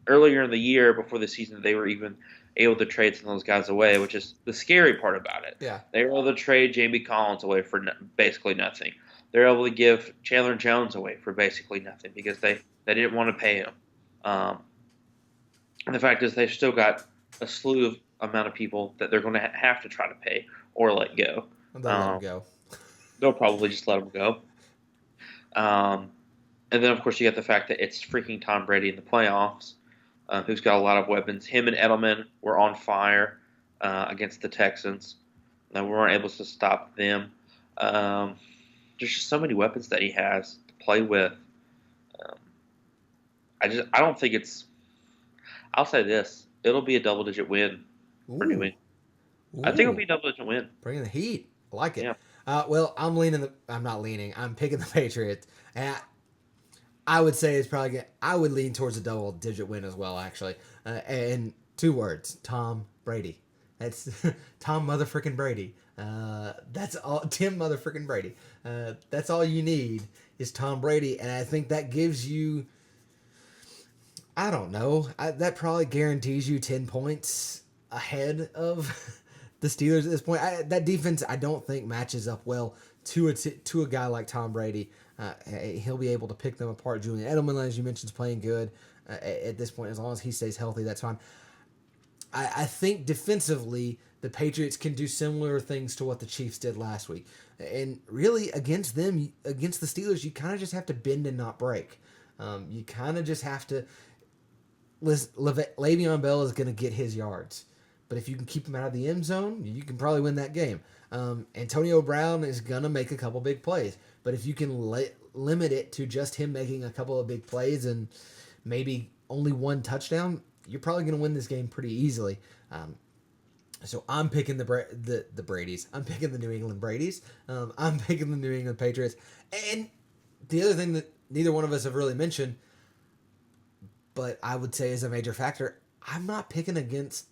earlier in the year, before the season, they were even able to trade some of those guys away, which is the scary part about it. Yeah. They were able to trade Jamie Collins away for basically nothing. They were able to give Chandler Jones away for basically nothing because they didn't want to pay him. And the fact is they've still got a slew of amount of people that they're going to have to try to pay or let go. They'll let him go. They'll probably just let him go. And then, of course, you got the fact that it's freaking Tom Brady in the playoffs, who's got a lot of weapons. Him and Edelman were on fire against the Texans. We weren't able to stop them. There's just so many weapons that he has to play with. I don't think it's. I'll say this: it'll be a double-digit win for New England. I think it'll be a double-digit win. Bringing the heat, I like it. Yeah. Well, I'm not leaning. I'm picking the Patriots, and I would say it's probably. I would lean towards a double-digit win as well, actually. And 2 words: Tom Brady. That's Tom motherfucking Brady. That's all. Tim motherfucking Brady. That's all you need is Tom Brady, and I think that gives you. I don't know. That probably guarantees you 10 points ahead of the Steelers at this point. That defense, I don't think matches up well to a guy like Tom Brady. He'll be able to pick them apart. Julian Edelman, as you mentioned, is playing good at this point. As long as he stays healthy, that's fine. I think defensively, the Patriots can do similar things to what the Chiefs did last week. And really, against them, against the Steelers, you kind of just have to bend and not break. You kind of just have to... Le'Veon Bell is going to get his yards. But if you can keep him out of the end zone, you can probably win that game. Antonio Brown is going to make a couple big plays. But if you can limit it to just him making a couple of big plays and maybe only 1 touchdown, you're probably going to win this game pretty easily. So I'm picking the Bradys. I'm picking the New England Bradys. I'm picking the New England Patriots. And the other thing that neither one of us have really mentioned, but I would say is a major factor, I'm not picking against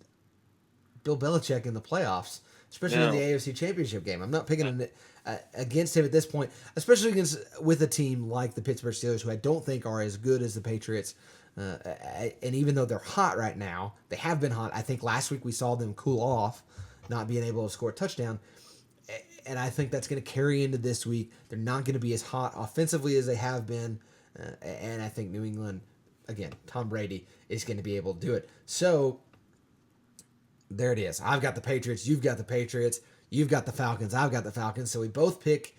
Bill Belichick in the playoffs, especially in the AFC Championship game. I'm not picking against him at this point, especially with a team like the Pittsburgh Steelers, who I don't think are as good as the Patriots. And even though they're hot right now, they have been hot. I think last week we saw them cool off, not being able to score a touchdown. And I think that's going to carry into this week. They're not going to be as hot offensively as they have been. And I think New England, again, Tom Brady is going to be able to do it. So there it is. I've got the Patriots. You've got the Patriots. You've got the Falcons. I've got the Falcons. So we both pick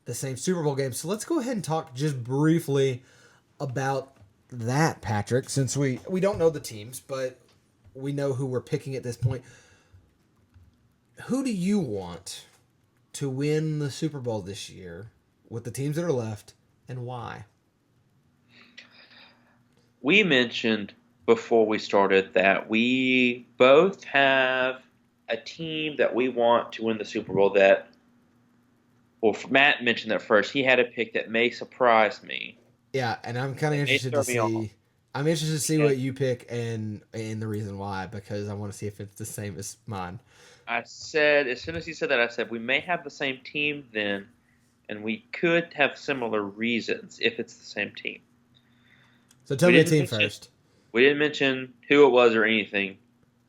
the same Super Bowl game. So let's go ahead and talk just briefly about that, Patrick, since we don't know the teams, but we know who we're picking at this point. Who do you want to win the Super Bowl this year with the teams that are left, and why? We mentioned before we started that we both have a team that we want to win the Super Bowl that, well, Matt mentioned that first. He had a pick that may surprise me. Yeah, and I'm kind of interested to see. I'm interested to see what you pick and the reason why, because I want to see if it's the same as mine. I said, as soon as he said that, I said, we may have the same team then, and we could have similar reasons if it's the same team. So tell me a team first. We didn't mention who it was or anything,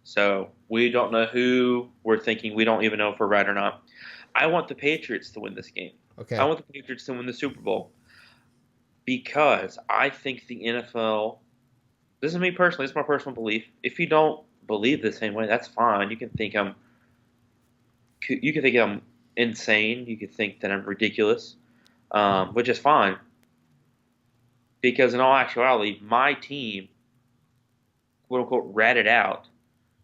so we don't know who we're thinking. We don't even know if we're right or not. I want the Patriots to win this game. Okay. I want the Patriots to win the Super Bowl because I think the NFL, this is me personally, it's my personal belief. If you don't believe the same way, that's fine. You can think I'm insane. You could think that I'm ridiculous, which is fine. Because in all actuality, my team, quote unquote, ratted out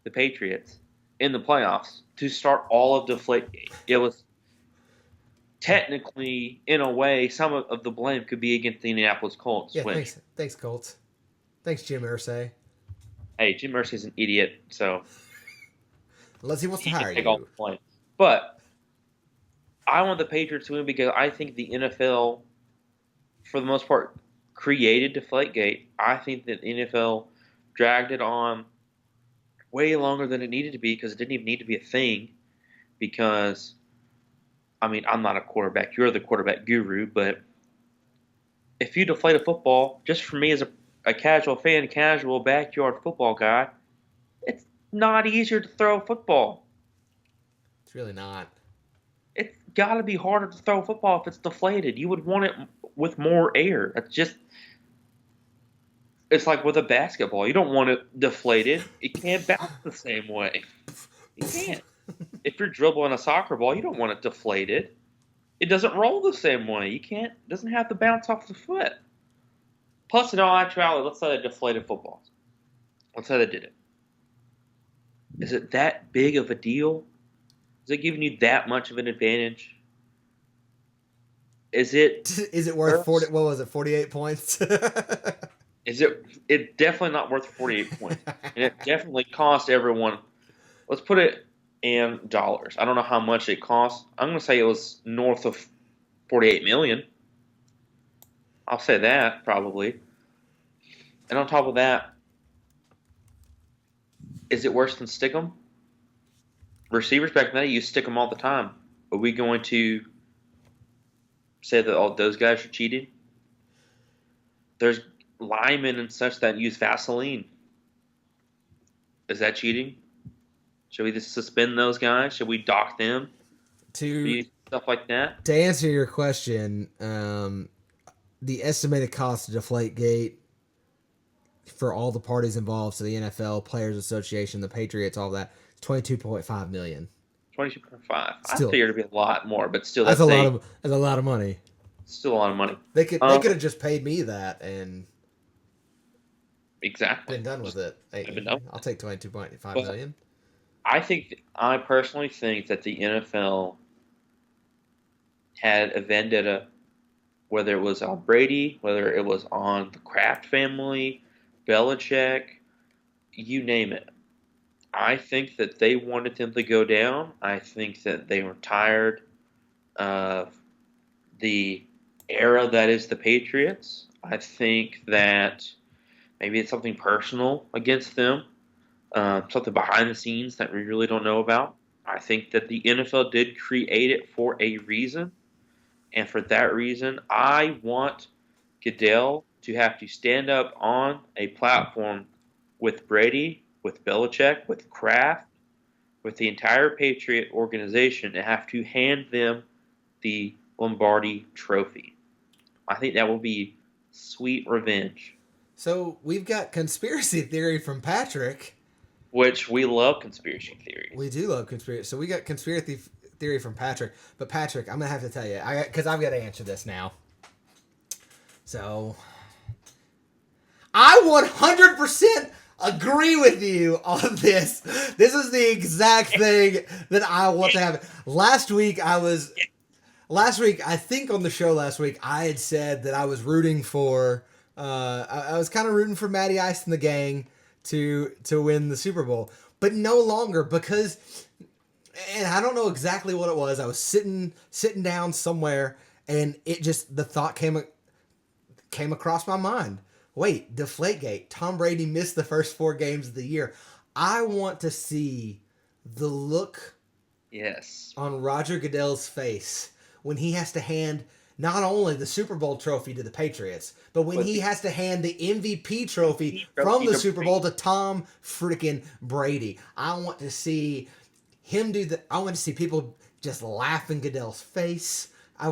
the Patriots in the playoffs to start all of Deflategate. It was technically, in a way, some of the blame could be against the Indianapolis Colts. Yeah, thanks, Colts. Thanks, Jim Irsay. Hey, Jim Irsay's an idiot, so unless he wants to hire take all the blame. But I want the Patriots to win because I think the NFL, for the most part, created Deflategate. I think that the NFL dragged it on way longer than it needed to be because it didn't even need to be a thing. Because, I mean, I'm not a quarterback. You're the quarterback guru. But if you deflate a football, just for me as a casual fan, casual backyard football guy, it's not easier to throw a football. It's really not. It's got to be harder to throw a football if it's deflated. You would want it with more air. It's like with a basketball. You don't want it deflated. It can't bounce the same way. You can't. If you're dribbling a soccer ball, you don't want it deflated. It doesn't roll the same way. You can't. It doesn't have to bounce off the foot. Plus, in all actuality, let's say they deflated footballs. Let's say they did it. Is it that big of a deal? Is it giving you that much of an advantage? Is it worth 40? What was it? 48 points. It's definitely not worth 48 points, and it definitely cost everyone. Let's put it in dollars. I don't know how much it cost. I'm going to say it was north of $48 million. I'll say that probably. And on top of that, is it worse than Stickum? Receivers back then, you stick them all the time. Are we going to say that all those guys are cheating? There's linemen and such that use Vaseline. Is that cheating? Should we just suspend those guys? Should we dock them? Stuff like that? To answer your question, the estimated cost of Deflategate for all the parties involved, so the NFL, Players Association, the Patriots, all that, $22.5 million. 22.5. I figured it'd be a lot more, but still, that's a lot of money. Still a lot of money. They could have just paid me that and exactly been done with it. I'll take $22.5 million. I personally think that the NFL had a vendetta, whether it was on Brady, whether it was on the Kraft family, Belichick, you name it. I think that they wanted them to go down. I think that they were tired of the era that is the Patriots. I think that maybe it's something personal against them, something behind the scenes that we really don't know about. I think that the NFL did create it for a reason. And for that reason, I want Goodell to have to stand up on a platform with Brady, with Belichick, with Kraft, with the entire Patriot organization, and have to hand them the Lombardi Trophy. I think that will be sweet revenge. So we've got conspiracy theory from Patrick. Which we love conspiracy theories. We do love conspiracy. So we got conspiracy theory from Patrick. But Patrick, I'm gonna have to tell you, because I've got to answer this now. So I 100% agree with you on this. This is the exact thing that I want to happen. Last week, I think on the show last week, I had said that I was rooting for, I was kind of rooting for Mattyice and the gang to win the Super Bowl, but no longer, because, and I don't know exactly what it was. I was sitting down somewhere, and it just, the thought came across my mind. Wait, Deflategate. Tom Brady missed the first 4 games of the year. I want to see the look on Roger Goodell's face when he has to hand not only the Super Bowl trophy to the Patriots, but when he has to hand the MVP trophy from the Super Bowl to Tom freaking Brady. I want to see him do I want to see people just laugh in Goodell's face. I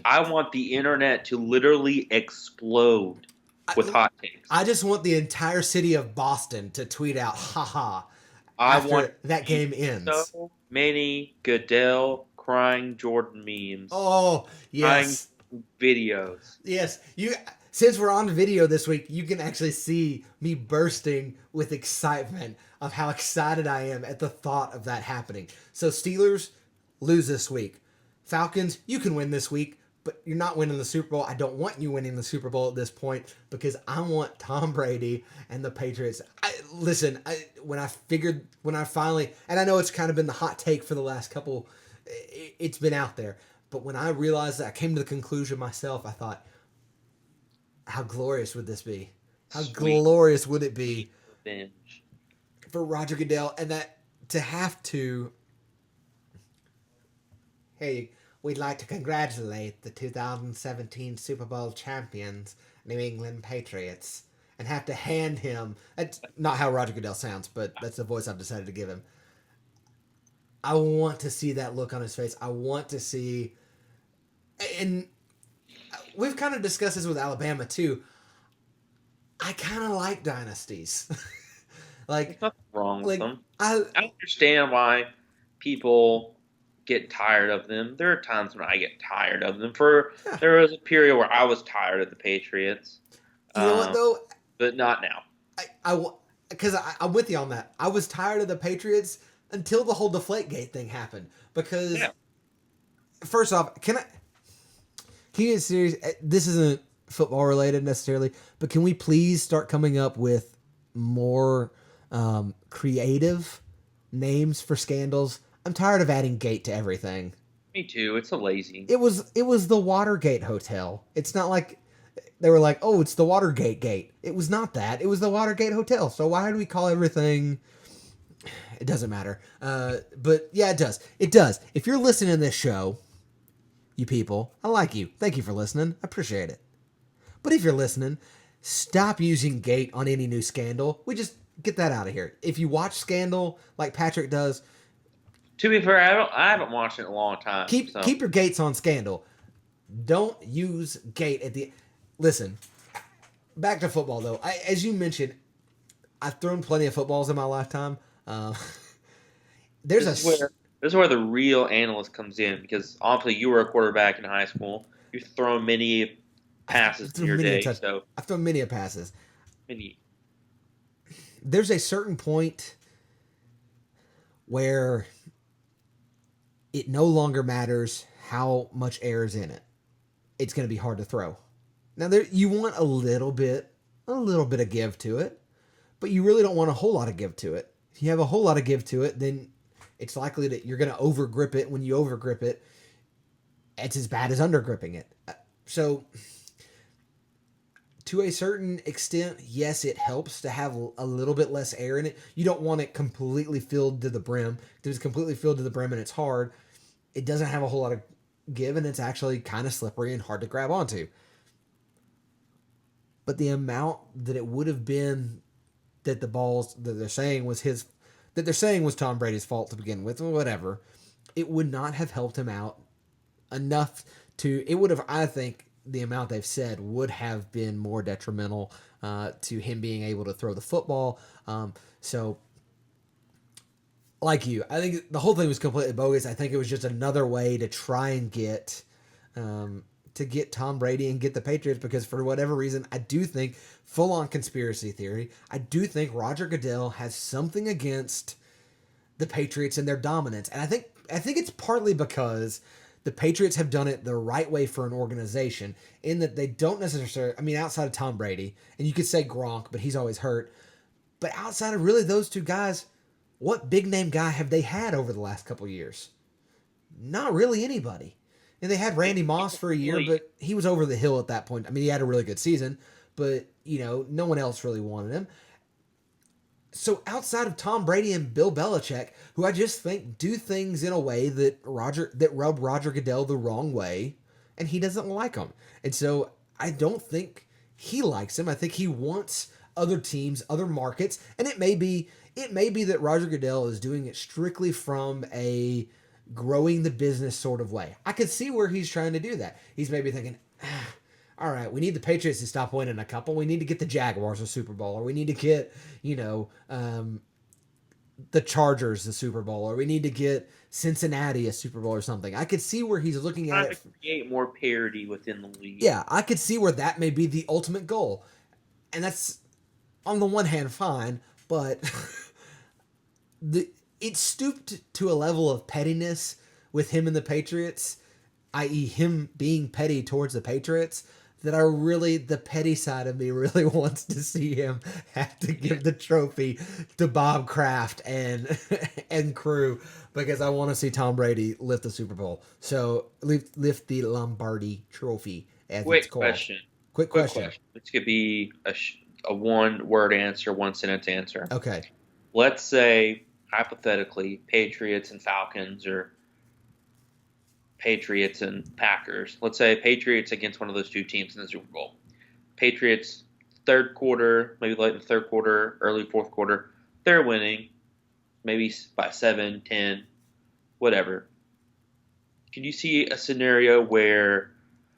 want the internet to literally explode with hot takes. I just want the entire city of Boston to tweet out, haha, after that game ends. So many Goodell crying Jordan memes. Oh, yes. Crying videos. Yes. Since we're on video this week, you can actually see me bursting with excitement of how excited I am at the thought of that happening. So Steelers lose this week. Falcons, you can win this week, but you're not winning the Super Bowl. I don't want you winning the Super Bowl at this point because I want Tom Brady and the Patriots. When I finally, and I know it's kind of been the hot take for the last couple, it's been out there, but when I realized that, I came to the conclusion myself, I thought, how glorious would this be? How glorious would it be for Roger Goodell and that to have to, hey, we'd like to congratulate the 2017 Super Bowl champions, New England Patriots, and have to hand him, that's not how Roger Goodell sounds, but that's the voice I've decided to give him. I want to see that look on his face. I want to see, and we've kind of discussed this with Alabama too. I kind of like dynasties. Like, there's nothing wrong with them. I understand why people get tired of them. There are times when I get tired of them. There was a period where I was tired of the Patriots. You know what though? But not now. Because I'm with you on that. I was tired of the Patriots until the whole Deflategate thing happened. Because first off, can you get serious? This isn't football related necessarily, but can we please start coming up with more creative names for scandals? I'm tired of adding gate to everything. Me too. It's a lazy. It was the Watergate Hotel. It's not like they were like, oh, it's the Watergate Gate. It was not that. It was the Watergate Hotel. So why do we call everything? It doesn't matter. But yeah, it does. It does. If you're listening to this show, you people, I like you. Thank you for listening. I appreciate it. But if you're listening, stop using gate on any new scandal. We just get that out of here. If you watch Scandal like Patrick does, to be fair, I haven't watched it in a long time. Keep your gates on Scandal. Don't use gate at the. Listen, back to football though. As you mentioned, I've thrown plenty of footballs in my lifetime. This is where the real analyst comes in, because obviously you were a quarterback in high school. You've thrown many passes in your day. So I've thrown many passes. Many. There's a certain point where it no longer matters how much air is in it. It's going to be hard to throw. Now, you want a little bit of give to it, but you really don't want a whole lot of give to it. If you have a whole lot of give to it, then it's likely that you're going to overgrip it. When you overgrip it, it's as bad as undergripping it. So, To a certain extent, yes, it helps to have a little bit less air in it. You don't want it completely filled to the brim. If it's completely filled to the brim and it's hard, it doesn't have a whole lot of give, and it's actually kind of slippery and hard to grab onto. But the amount that it would have been that the balls that they're saying was Tom Brady's fault to begin with, or whatever, it would not have helped him out enough to. It would have, I think, the amount they've said would have been more detrimental to him being able to throw the football. So, like you, I think the whole thing was completely bogus. I think it was just another way to try and get Tom Brady and get the Patriots, because for whatever reason, I do think, full on conspiracy theory, I do think Roger Goodell has something against the Patriots and their dominance. And I think it's partly because the Patriots have done it the right way for an organization, in that they don't necessarily, I mean, outside of Tom Brady, and you could say Gronk, but he's always hurt. But outside of really those two guys, what big name guy have they had over the last couple of years? Not really anybody. And they had Randy Moss for a year, but he was over the hill at that point. I mean, he had a really good season, but, no one else really wanted him. So outside of Tom Brady and Bill Belichick, who I just think do things in a way that rub Roger Goodell the wrong way, and he doesn't like them. And so I don't think he likes him. I think he wants other teams, other markets, and it may be that Roger Goodell is doing it strictly from a growing the business sort of way. I could see where he's trying to do that. He's maybe thinking, all right, we need the Patriots to stop winning a couple. We need to get the Jaguars a Super Bowl, or we need to get, the Chargers the Super Bowl, or we need to get Cincinnati a Super Bowl or something. I could see where he's looking at it. To create more parity within the league. Yeah, I could see where that may be the ultimate goal. And that's, on the one hand, fine, but it stooped to a level of pettiness with him and the Patriots, i.e. him being petty towards the Patriots, that the petty side of me really wants to see him have to give the trophy to Bob Kraft and crew, because I want to see Tom Brady lift the Super Bowl. So lift the Lombardi trophy, as it's called. Quick question. This could be a one-word answer, one-sentence answer. Okay. Let's say, hypothetically, Patriots and Falcons, or Patriots and Packers. Let's say Patriots against one of those two teams in the Super Bowl. Patriots, third quarter, maybe late in the third quarter, early fourth quarter, they're winning, maybe by 7, 10, whatever. Can you see a scenario where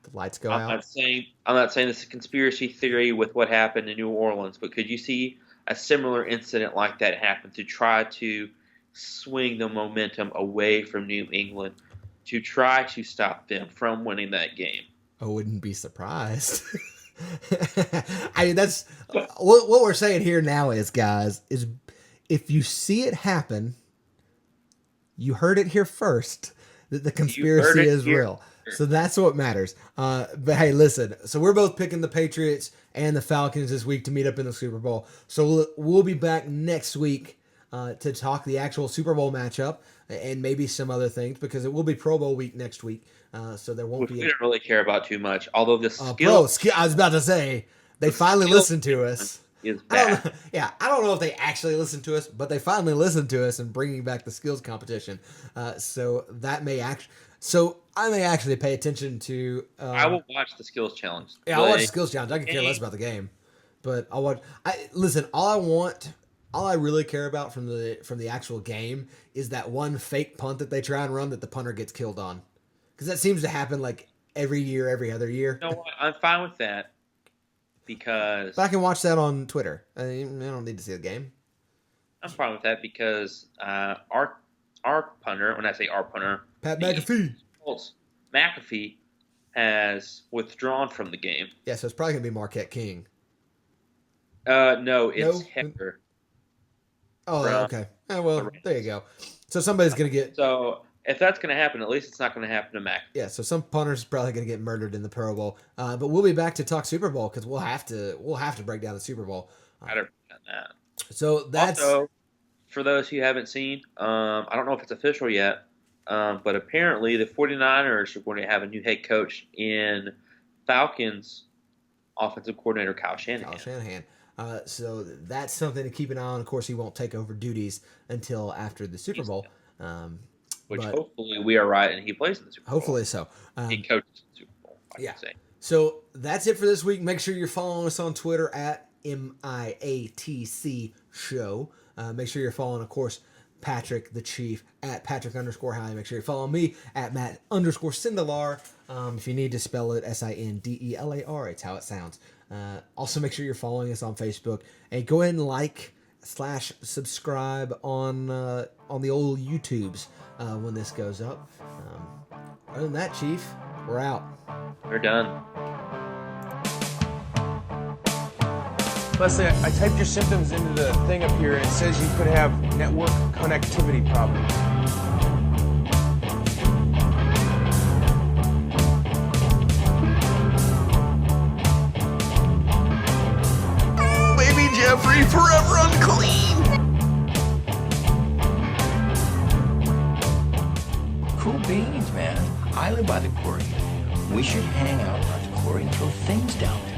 the lights go out? I'm not saying this is a conspiracy theory with what happened in New Orleans, but could you see a similar incident like that happen to try to swing the momentum away from New England, to try to stop them from winning that game? I wouldn't be surprised. I mean, that's what we're saying here now is, guys, is if you see it happen, you heard it here first, that the conspiracy is real. So that's what matters. But hey, listen, so we're both picking the Patriots and the Falcons this week to meet up in the Super Bowl. So we'll be back next week to talk the actual Super Bowl matchup and maybe some other things, because it will be Pro Bowl week next week. So there won't be. We don't really care about too much. Although the I was about to say, they finally listened to us. Is bad. I don't know if they actually listened to us, but they finally listened to us and bringing back the skills competition. So that may actually. So I may actually pay attention to. I will watch the skills challenge. Yeah, I'll watch the skills challenge. I can care less about the game, but I'll watch. Listen. All I really care about from the actual game is that one fake punt that they try and run that the punter gets killed on, because that seems to happen like every year, every other year. You know what? I'm fine with that, because but I can watch that on Twitter. I don't need to see the game. I'm fine with that because our punter, when I say our punter, Pat McAfee. McAfee has withdrawn from the game. Yeah, so it's probably gonna be Marquette King. No, it's Hecker. Oh, okay. Well, there you go. So somebody's going to get... So if that's going to happen, at least it's not going to happen to Mac. Yeah, so some punter's probably going to get murdered in the Pro Bowl. But we'll be back to talk Super Bowl, because we'll have to break down the Super Bowl. I don't know that. So that's... Also, for those who haven't seen, I don't know if it's official yet, but apparently the 49ers are going to have a new head coach in Falcons offensive coordinator Kyle Shanahan. Kyle Shanahan. So that's something to keep an eye on. Of course, he won't take over duties until after the Super Bowl. Which but hopefully we are right and he plays in the Super Bowl. Hopefully so. He coaches the Super Bowl, I yeah. should say. So that's it for this week. Make sure you're following us on Twitter at MIATC Show. Make sure you're following, of course, Patrick the Chief at Patrick_High. Make sure you're following me at Matt_Sindelar. If you need to spell it, Sindelar. It's how it sounds. Also, make sure you're following us on Facebook. And go ahead and like/subscribe on the old YouTubes when this goes up. Other than that, Chief, we're out. We're done. Leslie, I typed your symptoms into the thing up here, and it says you could have network connectivity problems. Baby Jeffrey, forever unclean! Cool beans, man. I live by the quarry. We should hang out by the quarry and throw things down there.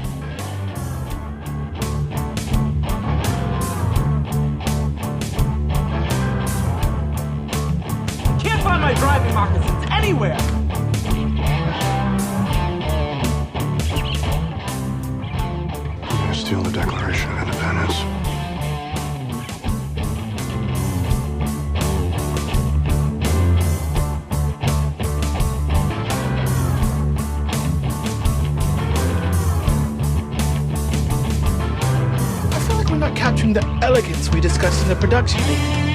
Can't find my driving moccasins anywhere! I'm gonna steal the Declaration of Independence. I feel like we're not capturing the elegance we discussed in the production meeting.